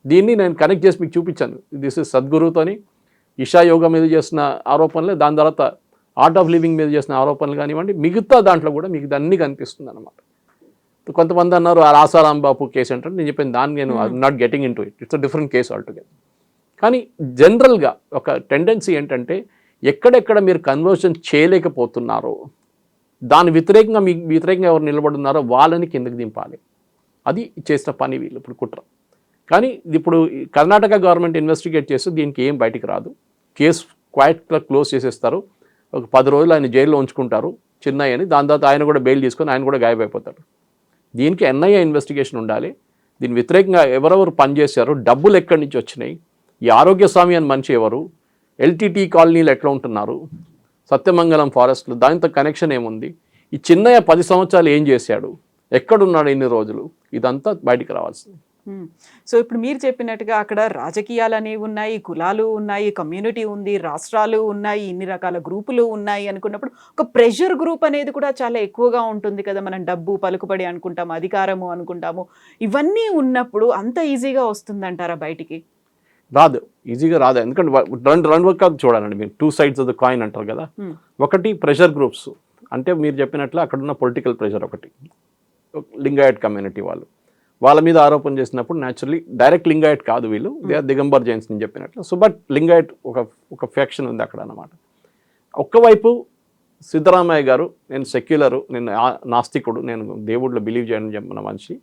దీన్ని నేను కనెక్ట్ చేసి మీకు చూపించాను. దిస్ ఇస్ సద్గురుతోని ఇషా యోగా మీద చేసిన ఆరోపణలు, దాని తర్వాత ఆర్ట్ ఆఫ్ లివింగ్ మీద చేసిన ఆరోపణలు కానివ్వండి, మిగతా దాంట్లో కూడా మీకు అన్నీ కనిపిస్తుంది అన్నమాట. కొంతమంది అన్నారు ఆ రాసారాం బాపు కేసు అంటే, నేను చెప్పాను దాన్ని నేను not getting in to it, it's a different case altogether. కానీ జనరల్గా ఒక టెండెన్సీ ఏంటంటే ఎక్కడెక్కడ మీరు కన్వర్షన్ చేయలేకపోతున్నారో దాని వ్యతిరేకంగా మీకు వ్యతిరేకంగా ఎవరు నిలబడున్నారో వాళ్ళని కిందకి దింపాలి. అది చేసిన పని వీళ్ళు ఇప్పుడు కుట్ర. కానీ ఇప్పుడు కర్ణాటక గవర్నమెంట్ ఇన్వెస్టిగేట్ చేస్తే దీనికి ఏం బయటికి రాదు. కేసు క్వైట్గా క్లోజ్ చేసేస్తారు. ఒక 10 రోజులు ఆయన జైల్లో ఉంచుకుంటారు చిన్నయ్య అని. దాని తర్వాత ఆయన కూడా బెయిల్ తీసుకొని ఆయన కూడా గాయపడిపోతాడు. దీనికి ఎన్ఐఏ ఇన్వెస్టిగేషన్ ఉండాలి. దీని వ్యతిరేకంగా ఎవరెవరు పనిచేశారు, డబ్బులు ఎక్కడి నుంచి వచ్చినాయి, ఈ ఆరోగ్య స్వామి అని మనిషి ఎవరు, ఎల్టీటీ కాలనీలు ఎట్లా ఉంటున్నారు, సత్యమంగళం ఫారెస్ట్లు దానితో కనెక్షన్ ఏముంది, ఈ చిన్నయ్య 10 సంవత్సరాలు ఏం చేశాడు, ఎక్కడున్నాడు ఇన్ని రోజులు, ఇదంతా బయటికి రావాల్సింది. సో ఇప్పుడు మీరు చెప్పినట్టుగా అక్కడ రాజకీయాలు అనేవి ఉన్నాయి, కులాలు ఉన్నాయి, కమ్యూనిటీ ఉంది, రాష్ట్రాలు ఉన్నాయి, ఇన్ని రకాల గ్రూపులు ఉన్నాయి అనుకున్నప్పుడు ఒక ప్రెషర్ గ్రూప్ అనేది కూడా చాలా ఎక్కువగా ఉంటుంది కదా. మనం డబ్బు, పలుకుబడి అనుకుంటాము, అధికారము అనుకుంటాము. ఇవన్నీ ఉన్నప్పుడు అంత ఈజీగా వస్తుందంటారా బయటికి? రాదు, ఈజీగా రాదు. ఎందుకంటే రెండు వర్గాలు చూడాలండి మీరు. 2 sides ఆఫ్ ద కాయిన్ అంటారు కదా. ఒకటి ప్రెషర్ గ్రూప్స్, అంటే మీరు చెప్పినట్లు అక్కడున్న పొలిటికల్ ప్రెషర్. ఒకటి లింగాయట్ కమ్యూనిటీ వాళ్ళ మీద ఆరోపణ చేసినప్పుడు న్యాచురల్లీ డైరెక్ట్ లింగాయట్ కాదు వీళ్ళు, దే ఆర్ దిగంబర్ జైన్స్ నేను చెప్పినట్లు. సో బట్ లింగాయట్ ఒక ఫ్యాక్షన్ ఉంది అక్కడ అన్నమాట. ఒక్కవైపు సిద్ధరామయ్య గారు నేను సెక్యులరు, నేను నాస్తికుడు, నేను దేవుడిలో బిలీవ్ చేయని చెప్పిన మనిషి.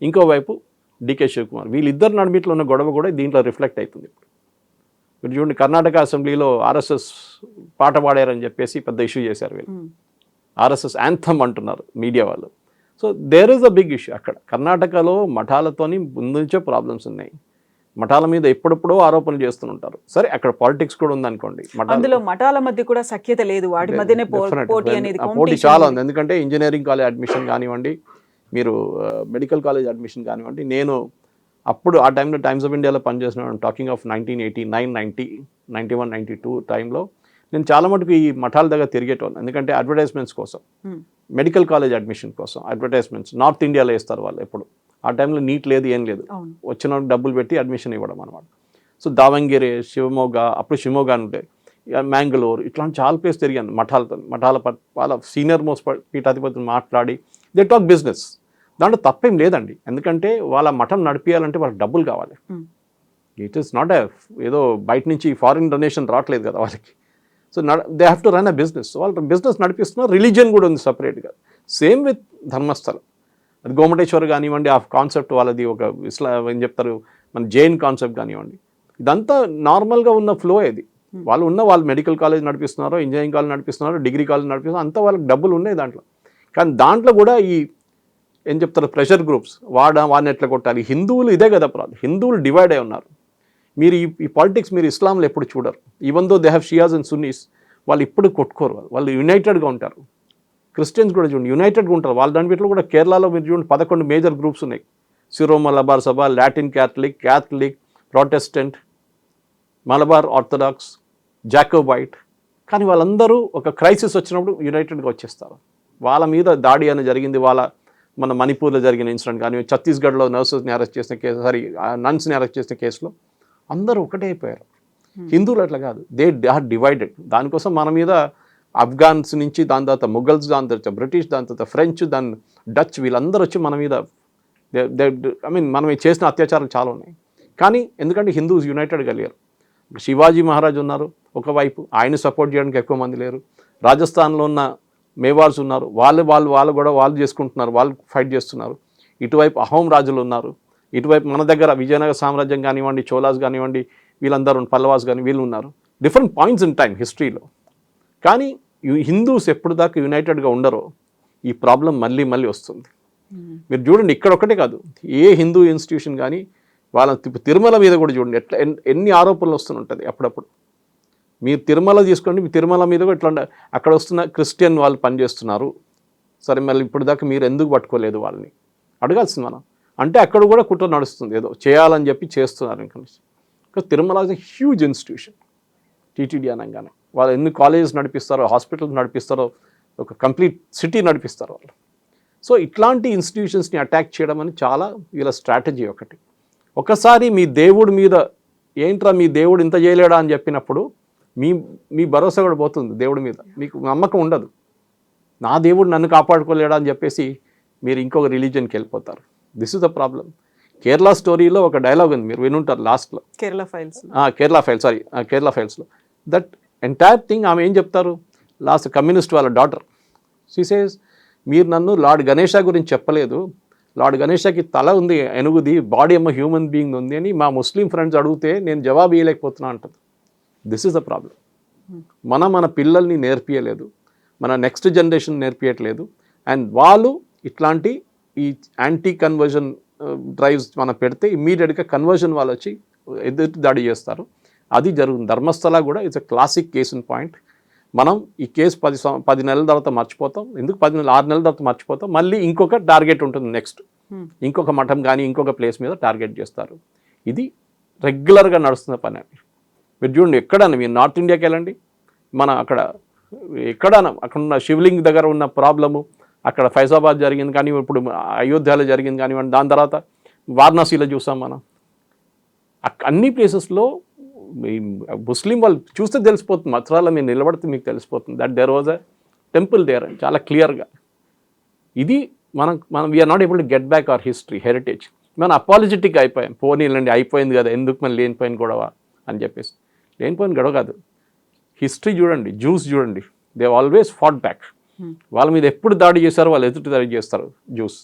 ఇంకోవైపు డికే శివకుమార్. వీళ్ళిద్దరు నడిమిట్లో ఉన్న గొడవ కూడా దీంట్లో రిఫ్లెక్ట్ అవుతుంది. మీరు చూడండి కర్ణాటక అసెంబ్లీలో ఆర్ఎస్ఎస్ పాట పాడారని చెప్పేసి పెద్ద ఇష్యూ చేశారు వీళ్ళు. ఆర్ఎస్ఎస్ యాంథమ్ అంటున్నారు మీడియా వాళ్ళు. So there is a big issue అక్కడ. కర్ణాటకలో మఠాలతోని ముందు నుంచే ప్రాబ్లమ్స్ ఉన్నాయి. మఠాల మీద ఎప్పుడెప్పుడో ఆరోపణలు చేస్తుంటారు. సరే అక్కడ పాలిటిక్స్ కూడా ఉందనుకోండి, అందులో మఠాల మధ్య కూడా సఖ్యత లేదు, వాటి మధ్యనే పోటీ అనేది, పోటీ చాలా ఉంది. ఎందుకంటే ఇంజనీరింగ్ కాలేజ్ అడ్మిషన్ కానివ్వండి, మీరు మెడికల్ కాలేజ్ అడ్మిషన్ కానివ్వండి. నేను అప్పుడు ఆ టైంలో టైమ్స్ ఆఫ్ ఇండియాలో పనిచేసిన, టాకింగ్ ఆఫ్ 1989, 90, 91, 92 టైంలో నేను చాలా మటుకు ఈ మఠాల దగ్గర తిరిగేటోను. ఎందుకంటే అడ్వర్టైజ్మెంట్స్ కోసం, మెడికల్ కాలేజ్ అడ్మిషన్ కోసం అడ్వర్టైజ్మెంట్స్ నార్త్ ఇండియాలో వేస్తారు వాళ్ళు. ఎప్పుడు ఆ టైంలో నీట్ లేదు, ఏం లేదు, వచ్చిన డబ్బులు పెట్టి అడ్మిషన్ ఇవ్వడం అనమాట. సో దావంగిరి, శివమోగ, అప్పుడు శివమోగ అంటే మ్యాంగళూరు, ఇట్లాంటి చాలా ప్లేస్ తిరిగాను మఠాలతో. వాళ్ళ సీనియర్ మోస్ట్ పీఠాధిపతులు మాట్లాడి దే టాక్ బిజినెస్. దాంట్లో తప్పేం లేదండి, ఎందుకంటే వాళ్ళ మఠం నడిపించాలంటే వాళ్ళకి డబ్బులు కావాలి. ఇట్ ఈస్ నాట్ ఏదో బయట నుంచి ఫారిన్ డొనేషన్ రావట్లేదు కదా వాళ్ళకి. So they have to run a business. వాళ్ళు బిజినెస్ నడిపిస్తున్నారు, రిలీజియన్ కూడా ఉంది సపరేట్గా. Same with Dharmasthala. అది గోమటేశ్వర్ కానివ్వండి, ఆ కాన్సెప్ట్ వాళ్ళది ఒక ఏం చెప్తారు మన జైన్ కాన్సెప్ట్ కానివ్వండి, ఇదంతా నార్మల్గా ఉన్న ఫ్లో ఇది. వాళ్ళు మెడికల్ కాలేజ్ నడిపిస్తున్నారు, ఇంజనీరింగ్ కాలేజ్ నడిపిస్తున్నారు, డిగ్రీ కాలేజ్ నడిపిస్తున్నారు, అంతా వాళ్ళకి డబ్బులు ఉన్నాయి దాంట్లో. కానీ దాంట్లో కూడా ఈ ఏం చెప్తారు ప్రెషర్ గ్రూప్స్ వాడిని ఎట్లా కొట్టాలి. హిందువులు ఇదే కదా ప్రాబ్లం, హిందువులు డివైడ్ అయి ఉన్నారు. మీరు ఈ పాలిటిక్స్ మీరు ఇస్లాంలో ఎప్పుడు చూడరు. Even though they have Shias and Sunny's, వాళ్ళు ఇప్పుడు కొట్టుకోరు, వాళ్ళు యునైటెడ్గా ఉంటారు. క్రిస్టియన్స్ కూడా చూడండి యునైటెడ్గా ఉంటారు. వాళ్ళ దాంట్లో కూడా కేరళలో మీరు చూడండి 11 మేజర్ గ్రూప్స్ ఉన్నాయి. Syro Malabar Sabha, Latin Catholic, Protestant, Malabar Orthodox, Jacobite. కానీ వాళ్ళందరూ ఒక క్రైసిస్ వచ్చినప్పుడు యునైటెడ్గా వచ్చేస్తారు. వాళ్ళ మీద దాడి అని జరిగింది, మన మణిపూర్లో జరిగిన ఇన్సిడెంట్ కానీ, ఛత్తీస్గఢ్లో నర్సెస్ని అరెస్ట్ చేసిన కేసు, నన్స్ని అరెస్ట్ చేసిన కేసులో అందరూ ఒకటే అయిపోయారు. హిందువులు అట్లా కాదు, దే ఆర్ డివైడెడ్. దానికోసం మన మీద ఆఫ్ఘాన్స్ నుంచి, దాని తర్వాత ముఘల్స్, దాని తర్వాత బ్రిటిష్, దాని తర్వాత ఫ్రెంచ్, దాని డచ్, వీళ్ళందరూ వచ్చి మన మీద మనం చేసిన అత్యాచారాలు చాలా ఉన్నాయి. కానీ ఎందుకంటే హిందూస్ యునైటెడ్ కలిగారు. శివాజీ మహారాజ్ ఉన్నారు ఒకవైపు, ఆయన సపోర్ట్ చేయడానికి ఎక్కువ మంది లేరు. రాజస్థాన్లో ఉన్న మేవార్స్ ఉన్నారు, వాళ్ళు కూడా వాళ్ళు చేసుకుంటున్నారు, వాళ్ళు ఫైట్ చేస్తున్నారు. ఇటువైపు అహోం రాజులు ఉన్నారు, ఇటువైపు మన దగ్గర విజయనగర సామ్రాజ్యం కానివ్వండి, చోళాస్ కానివ్వండి, వీళ్ళందరూ పల్లవాస్ కానీ వీళ్ళు ఉన్నారు. డిఫరెంట్ పాయింట్స్ ఇన్ టైం హిస్టరీలో. కానీ హిందూస్ ఎప్పుడు దాకా యునైటెడ్గా ఉండరో ఈ ప్రాబ్లం మళ్ళీ వస్తుంది. మీరు చూడండి, ఇక్కడ ఒకటే కాదు, ఏ హిందూ ఇన్స్టిట్యూషన్ కానీ వాళ్ళ తిరుమల మీద కూడా చూడండి ఎట్లా ఎన్ని ఆరోపణలు వస్తుంటుంది అప్పుడప్పుడు. మీరు తిరుమల తీసుకోండి, మీ తిరుమల మీద కూడా ఇట్లా అక్కడ వస్తున్న క్రిస్టియన్ వాళ్ళు పనిచేస్తున్నారు, సరే మళ్ళీ ఇప్పుడు దాకా మీరు ఎందుకు పట్టుకోలేదు వాళ్ళని అడగాల్సింది మనం. అంటే అక్కడ కూడా కుట్ర నడుస్తుంది, ఏదో చేయాలని చెప్పి చేస్తున్నారు. ఇంకా Tirumala is a huge institution. TTD అనగానే వాళ్ళు ఎన్ని కాలేజెస్ నడిపిస్తారో, హాస్పిటల్స్ నడిపిస్తారో, ఒక కంప్లీట్ సిటీ నడిపిస్తారు వాళ్ళు. సో ఇట్లాంటి ఇన్స్టిట్యూషన్స్ని అటాక్ చేయడం అని చాలా వీళ్ళ స్ట్రాటజీ ఒకటి. ఒకసారి మీ దేవుడి మీద ఏంట్రా మీ దేవుడు ఇంత చేయలేడా అని చెప్పినప్పుడు మీ భరోసా కూడా పోతుంది దేవుడి మీద, మీకు నమ్మకం ఉండదు. నా దేవుడు నన్ను కాపాడుకోలేడా అని చెప్పేసి మీరు ఇంకొక రిలీజియన్కి వెళ్ళిపోతారు. This is the problem. Kerala స్టోరీలో ఒక డైలాగ్ ఉంది, మీరు వినుంటారు లాస్ట్లో, కేరళ ఫైల్స్లో దట్ ఎంటైర్ థింగ్. ఆమె ఏం చెప్తారు లాస్ట్, కమ్యూనిస్ట్ వాళ్ళ డాటర్, షీ సేస్ మీరు నన్ను లార్డ్ గణేష గురించి చెప్పలేదు, లార్డ్ గణేషకి తల ఉంది ఎనుగుది, బాడీ ఏమో హ్యూమన్ బీయింగ్ ఉంది అని మా ముస్లిం ఫ్రెండ్స్ అడిగితే నేను జవాబు ఇవ్వలేకపోతున్నా అంటుంది. This is the problem. మన పిల్లల్ని నేర్పియలేదు, మన నెక్స్ట్ జనరేషన్ నేర్పియట్లేదు. అండ్ వాళ్ళు ఇట్లాంటి ఈ యాంటీ కన్వర్జన్ డ్రైవ్స్ మనం పెడితే ఇమ్మీడియట్గా కన్వర్జన్ వాళ్ళు వచ్చి ఎదురు దాడి చేస్తారు. అది జరుగుతుంది. ధర్మస్థల కూడా it's a classic case in point. మనం ఈ కేసు 10 నెలల తర్వాత మర్చిపోతాం. ఎందుకు 6 నెలల తర్వాత మర్చిపోతాం, మళ్ళీ ఇంకొక టార్గెట్ ఉంటుంది, నెక్స్ట్ ఇంకొక మఠం కానీ ఇంకొక ప్లేస్ మీద టార్గెట్ చేస్తారు. ఇది రెగ్యులర్గా నడుస్తున్న పని అండి. మీరు చూడండి, ఎక్కడన్నా మీరు నార్త్ ఇండియాకి వెళ్ళండి, మన ఎక్కడన్నా అక్కడ ఉన్న శివలింగ్ దగ్గర ఉన్న ప్రాబ్లము, అక్కడ ఫైజాబాద్ జరిగింది కానీ, ఇప్పుడు అయోధ్యలో జరిగింది కానివ్వండి, దాని తర్వాత వారణాసిలో చూసాం మనం. అన్ని ప్లేసెస్లో ముస్లిం వాళ్ళు చూస్తే తెలిసిపోతుంది, మథురాలో మీరు నిలబడితే మీకు తెలిసిపోతుంది that there was a temple there అని చాలా క్లియర్గా. ఇది మనం we are not able to get back our history heritage. మనం అపాలజెటిక్ అయిపోయాం, పోనీలండి అయిపోయింది కదా, ఎందుకు మనం లేనిపోయిన గొడవ అని చెప్పేసి. లేనిపోయిన గొడవ కాదు, హిస్టరీ చూడండి, జ్యూస్ చూడండి, దే ఆల్వేస్ ఫాట్ బ్యాక్. వాళ్ళ మీద ఎప్పుడు దాడి చేశారో వాళ్ళు ఎదుటి దాడి చేస్తారు జ్యూస్.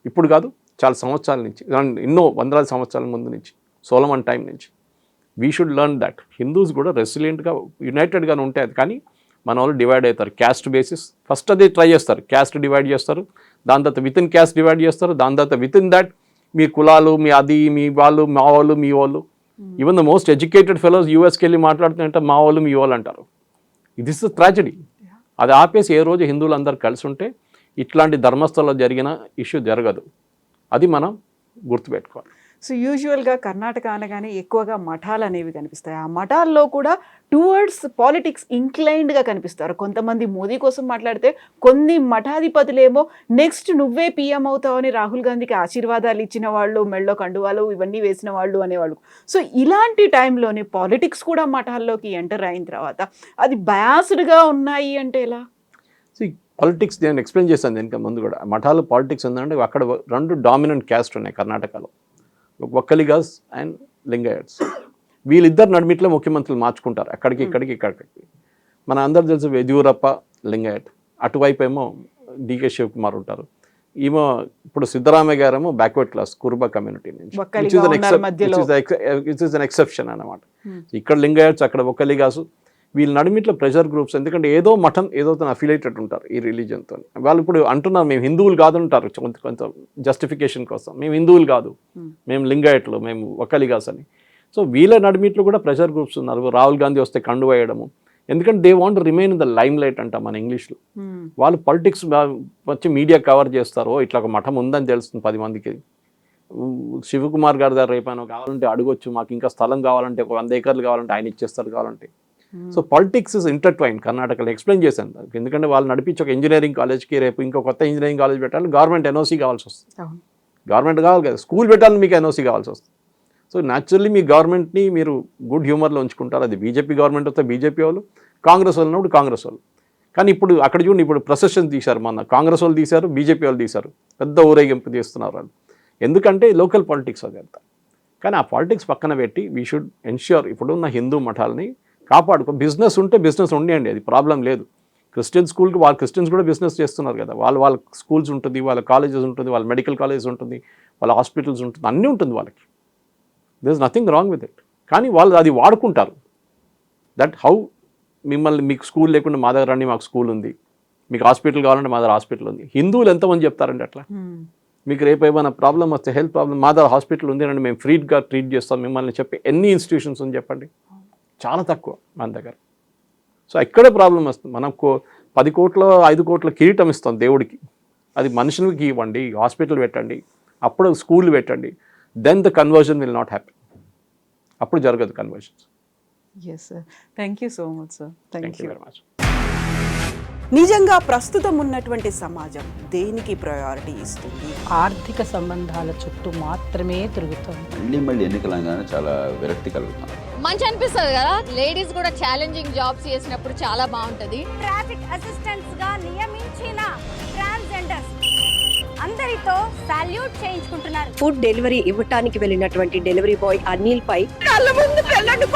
ఇప్పుడు కాదు, చాలా సంవత్సరాల నుంచి, ఎన్నో వందలాది సంవత్సరాల ముందు నుంచి, సోలమన్ టైం నుంచి. We should learn that. Hindus కూడా రెసిలియంట్గా యునైటెడ్గానే ఉంటాయి, కానీ మన వాళ్ళు డివైడ్ అవుతారు క్యాస్ట్ బేసిస్. ఫస్ట్ అది ట్రై చేస్తారు, క్యాస్ట్ డివైడ్ చేస్తారు, దాని తర్వాత విత్ ఇన్ క్యాస్ట్ డివైడ్ చేస్తారు, దాని తర్వాత విత్ ఇన్ దాట్ మీ కులాలు, మీ అది, మీ వాళ్ళు, మా వాళ్ళు, మీ వాళ్ళు. Even the most educated fellows యూఎస్కి వెళ్ళి మాట్లాడుతుంటే మా వాళ్ళు, మీ వాళ్ళు అంటారు. This is tragedy. అది ఆపేసి ఏ రోజు హిందువులు అందరు కలిసి ఉంటే ఇట్లాంటి ధర్మస్థలంలో జరిగిన ఇష్యూ జరగదు. అది మనం గుర్తుపెట్టుకోవాలి. సో యూజువల్గా కర్ణాటక అనగానే ఎక్కువగా మఠాలు అనేవి కనిపిస్తాయి. ఆ మఠాల్లో కూడా టువర్డ్స్ పాలిటిక్స్ ఇంక్లైన్డ్గా కనిపిస్తారు. కొంతమంది మోదీ కోసం మాట్లాడితే, కొన్ని మఠాధిపతులేమో నెక్స్ట్ నువ్వే పీఎం అవుతావని రాహుల్ గాంధీకి ఆశీర్వాదాలు ఇచ్చిన వాళ్ళు, మెళ్ళో కండువాలు ఇవన్నీ వేసిన వాళ్ళు అనేవాళ్ళు. సో ఇలాంటి టైంలోనే పాలిటిక్స్ కూడా మఠాల్లోకి ఎంటర్ అయిన తర్వాత అది బయాస్డ్గా ఉన్నాయి అంటే ఎలా? పాలిటిక్స్ నేను ఎక్స్ప్లెయిన్ చేశాను దీనికి ముందు కూడా. మఠాలు పాలిటిక్స్ ఉందంటే అక్కడ 2 డామినెంట్ క్యాస్ట్ ఉన్నాయి కర్ణాటకలో, ఒక్కలిగాస్ అండ్ లింగాయట్స్. వీళ్ళిద్దరు నడిమిట్లో ముఖ్యమంత్రులు మార్చుకుంటారు, అక్కడికి ఇక్కడికి. మన అందరు తెలుసు యడ్యూరప్ప లింగాయట్, అటువైపు ఏమో డికే శివకుమార్ ఉంటారు, ఈమె ఇప్పుడు సిద్ధరామయ్య గారేమో బ్యాక్వర్డ్ క్లాస్ కురుబ కమ్యూనిటీ నుంచి ఒక్కలిగా ఉన్నారు మధ్యలో. ఇట్ ఈస్ అన్ ఎక్సెప్షన్ అన్నమాట. ఇక్కడ లింగాయట్స్ అక్కడ ఒక్కలిగాసు వీళ్ళ నడిమిట్లో ప్రెషర్ గ్రూప్స్, ఎందుకంటే ఏదో మఠం ఏదో అఫిలియేటెడ్ ఉంటారు ఈ రిలీజియన్తో. వాళ్ళు ఇప్పుడు అంటున్నారు మేము హిందువులు కాదు అంటారు కొంత జస్టిఫికేషన్ కోసం, మేము హిందువులు కాదు, మేము లింగాయట్లు, మేము ఒక్కలిగాస్ అని. సో వీళ్ళ నడిమిట్లో కూడా ప్రెషర్ గ్రూప్స్ ఉన్నారు. రాహుల్ గాంధీ వస్తే కండు వేయడము, ఎందుకంటే they want remain in the lime light అంట మన ఇంగ్లీష్లో. వాళ్ళు పాలిటిక్స్ వచ్చి మీడియా కవర్ చేస్తారు, ఇట్లా ఒక మఠం ఉందని తెలుస్తుంది 10 మందికి. శివకుమార్ గారి దగ్గర రేపైనా కావాలంటే అడగొచ్చు, మాకు ఇంకా స్థలం కావాలంటే ఒక 100 ఎకర్లు కావాలంటే ఆయన ఇచ్చేస్తారు కావాలంటే. So politics is intertwine. కర్ణాటకలో ఎక్స్ప్లెయిన్ చేశాను, ఎందుకంటే వాళ్ళు నడిపించి ఒక ఇంజనీరింగ్ కాలేజ్కి రేపు ఇంకో కొత్త ఇంజనీరింగ్ కాలేజ్ పెట్టాలి, గవర్నమెంట్ ఎన్ఓసీ కావాల్సి వస్తుంది. గవర్నమెంట్ కావాలి కదా, స్కూల్ పెట్టాలని మీకు ఎన్ఓసీ కావాల్సి వస్తుంది. సో న్యాచురల్లీ మీ గవర్నమెంట్ని మీరు గుడ్ హ్యూమర్లో ఉంచుకుంటారు. అది బీజేపీ గవర్నమెంట్ వస్తే బీజేపీ వాళ్ళు, కాంగ్రెస్ వాళ్ళు ఉన్నప్పుడు కాంగ్రెస్ వాళ్ళు. కానీ ఇప్పుడు అక్కడ చూడండి, ఇప్పుడు ప్రొసెషన్ తీశారు, మొన్న కాంగ్రెస్ వాళ్ళు తీశారు, బీజేపీ వాళ్ళు తీశారు, పెద్ద ఊరేగింపు తీస్తున్నారు వాళ్ళు. ఎందుకంటే లోకల్ పాలిటిక్స్ అది అంతా. కానీ ఆ పాలిటిక్స్ పక్కన పెట్టి వీ షుడ్ ఎన్ష్యూర్ ఇప్పుడున్న హిందూ మఠాలని కాపాడుకో. బిజినెస్ ఉంటే బిజినెస్ ఉండండి, అది ప్రాబ్లం లేదు. క్రిస్టియన్ స్కూల్కి వాళ్ళు క్రిస్టియన్స్ కూడా బిజినెస్ చేస్తున్నారు కదా, వాళ్ళ స్కూల్స్ ఉంటుంది, వాళ్ళ కాలేజెస్ ఉంటుంది, వాళ్ళ మెడికల్ కాలేజెస్ ఉంటుంది, వాళ్ళ హాస్పిటల్స్ ఉంటుంది, అన్నీ ఉంటుంది వాళ్ళకి. There is nothing wrong with it. కానీ వాళ్ళు అది వాడుకుంటారు. దట్ హౌ మిమ్మల్ని మీకు స్కూల్ లేకుండా మా దగ్గర రండి, మాకు స్కూల్ ఉంది, మీకు హాస్పిటల్ కావాలంటే మా దగ్గర హాస్పిటల్ ఉంది. హిందువులు ఎంతమంది చెప్తారండి అట్లా? మీకు రేపు ఏమైనా ప్రాబ్లం వస్తే, హెల్త్ ప్రాబ్లం, మా దగ్గర హాస్పిటల్ ఉంది అండి, మేము ఫ్రీగా ట్రీట్ చేస్తాం మిమ్మల్ని చెప్పి ఎన్ని ఇన్స్టిట్యూషన్స్ ఉంది చెప్పండి? చాలా తక్కువ మన దగ్గర. సో ఎక్కడే ప్రాబ్లం వస్తుంది. మనం 10 కోట్ల 5 కోట్ల కిరీటం ఇస్తాం దేవుడికి, అది మనుషులకి ఇవ్వండి, హాస్పిటల్ పెట్టండి, అప్పుడు స్కూల్ పెట్టండి, then the conversion will not happy. అప్పుడు జరగదు conversions. Yes sir, thank you so much sir. Thank you very much. నిజంగా ప్రస్తుతం ఉన్నటువంటి సమాజం దేనికి ప్రయారిటీ ఇస్తుంది? ఆర్థిక సంబంధాల చుట్టూ మాత్రమే తిరుగుతుంది. మళ్ళీ ఎన్నికలు అనగానే చాలా విరక్తి కలుగుతాం. మంచి అనిపిస్తుంది కదా, లేడీస్ కూడా ఛాలెంజింగ్ జాబ్స్ చేసినప్పుడు చాలా బాగుంటది. ట్రాఫిక్ అసిస్టెంట్స్ గా నియమించిన ట్రాన్స్జెండర్స్ అందరితో సాల్యూట్ చేయించుకుంటున్నారు. ఫుడ్ డెలివరీ ఇవ్వటానికి వెళ్ళినటువంటి డెలివరీ బాయ్ అనిల్ పై కళ్ళ ముందు పెళ్ళండి